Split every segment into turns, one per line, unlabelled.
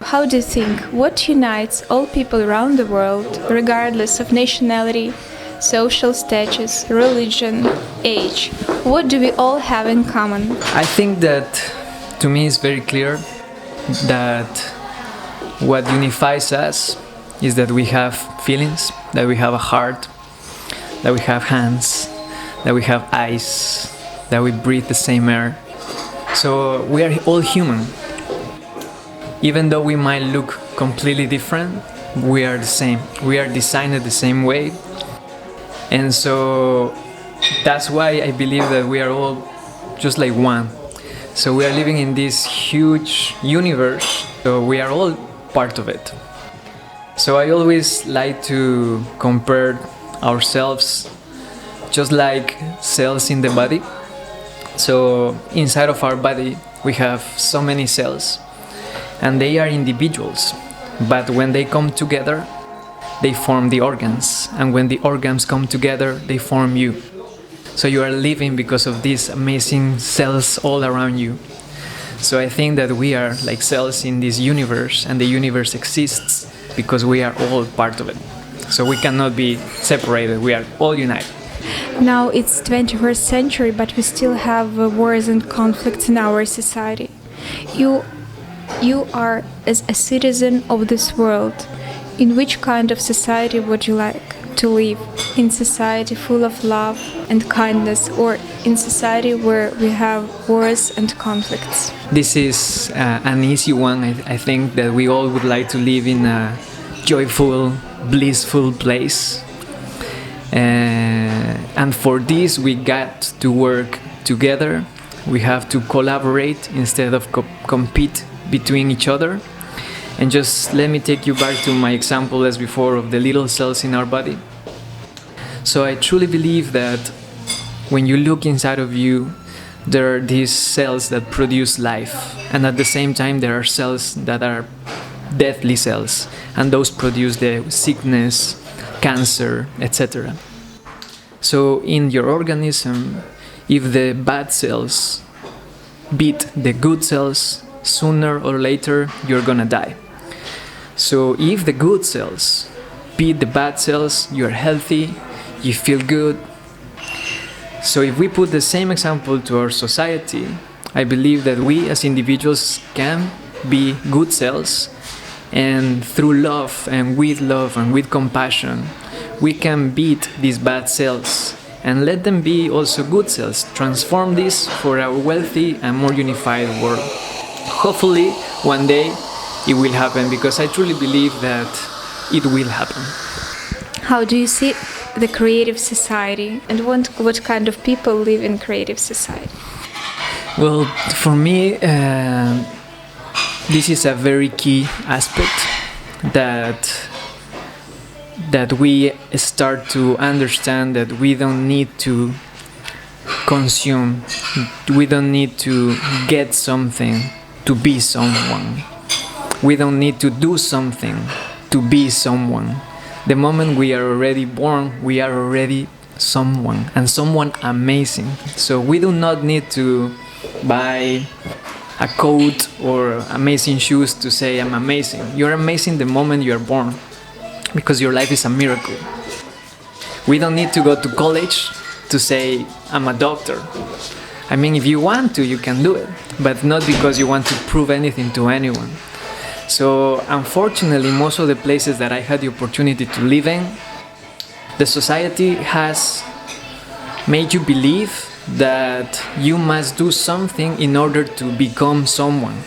how do you think, what unites all people around the world, regardless of nationality, social status, religion, age? What do we all have in common?
I think that, to me, it's very clear that what unifies us is that we have feelings, that we have a heart, that we have hands, that we have eyes, that we breathe the same air. So we are all human. Even though we might look completely different, we are the same. We are designed the same way. And so that's why I believe that we are all just like one. So we are living in this huge universe, so we are all part of it. So I always like to compare ourselves just like cells in the body. So inside of our body we have so many cells, and they are individuals, but when they come together they form the organs, and when the organs come together they form you. So you are living because of these amazing cells all around you. So I think that we are like cells in this universe, and the universe exists because we are all part of it. So we cannot be separated, we are all united.
Now it's 21st century, but we still have wars and conflicts in our society. You are, as a citizen of this world, in which kind of society would you like to live? In society full of love and kindness, or in society where we have wars and conflicts?
This is an easy one. I think that we all would like to live in a joyful, blissful place. And for this we got to work together. We have to collaborate instead of compete between each other. And just let me take you back to my example as before of the little cells in our body. So I truly believe that when you look inside of you, there are these cells that produce life, and at the same time there are cells that are deathly cells, and those produce the sickness, cancer, etc. So in your organism, if the bad cells beat the good cells, sooner or later you're gonna die. So if the good cells beat the bad cells, you're healthy, you feel good. So if we put the same example to our society, I believe that we as individuals can be good cells, and through love and with compassion, we can beat these bad cells and let them be also good cells. Transform this for a wealthy and more unified world. Hopefully one day it will happen, because I truly believe that it will happen.
How do you see the creative society, and what kind of people live in creative society?
Well, for me, this is a very key aspect that we start to understand that we don't need to consume, we don't need to get something to be someone. We don't need to do something to be someone. The moment we are already born, we are already someone, and someone amazing. So we do not need to buy a coat or amazing shoes to say I'm amazing. You're amazing the moment you are born, because your life is a miracle. We don't need to go to college to say I'm a doctor. I mean, if you want to, you can do it, but not because you want to prove anything to anyone. So unfortunately, most of the places that I had the opportunity to live in, the society has made you believe that you must do something in order to become someone.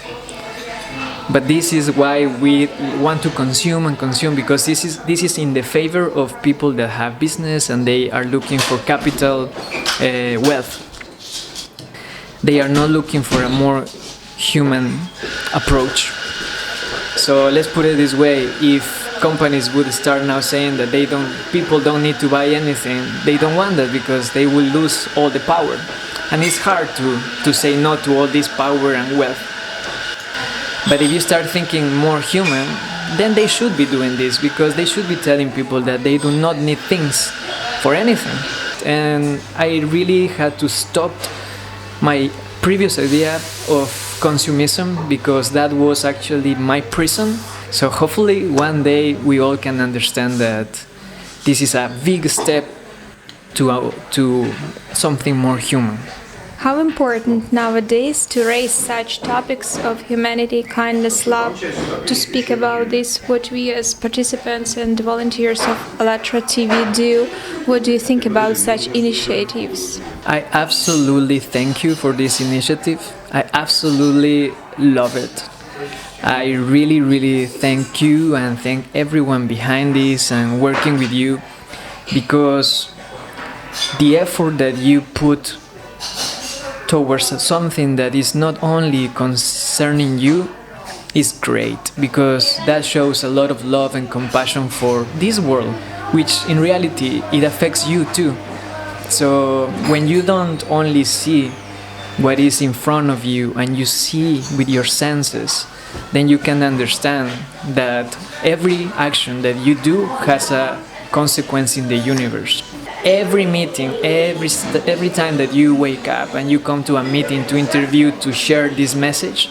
But this is why we want to consume and consume, because this is in the favor of people that have business and they are looking for capital, wealth. They are not looking for a more human approach. So let's put it this way: if companies would start now saying that people don't need to buy anything, they don't want that, because they will lose all the power. And it's hard to say no to all this power and wealth. But if you start thinking more human, then they should be doing this, because they should be telling people that they do not need things for anything. And I really had to stop my previous idea of consumism, because that was actually my prison. So hopefully one day we all can understand that this is a big step to something more human.
How important nowadays to raise such topics of humanity, kindness, love, to speak about this, what we as participants and volunteers of ALLATRA TV do. What do you think about such initiatives?
I absolutely thank you for this initiative. I absolutely love it. I really, really thank you and thank everyone behind this and working with you, because the effort that you put towards something that is not only concerning you is great, because that shows a lot of love and compassion for this world, which in reality it affects you too. So when you don't only see what is in front of you and you see with your senses, then you can understand that every action that you do has a consequence in the universe. Every meeting, every time that you wake up and you come to a meeting to interview, to share this message,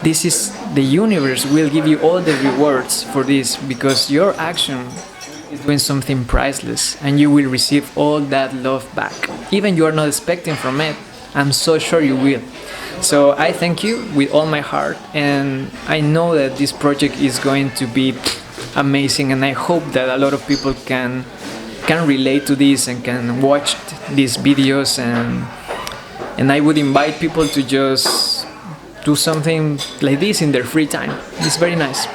this is the universe will give you all the rewards for this, because your action is doing something priceless and you will receive all that love back. Even you are not expecting from it, I'm so sure you will. So I thank you with all my heart, and I know that this project is going to be amazing, and I hope that a lot of people can relate to this and can watch these videos, and I would invite people to just do something like this in their free time. It's very nice.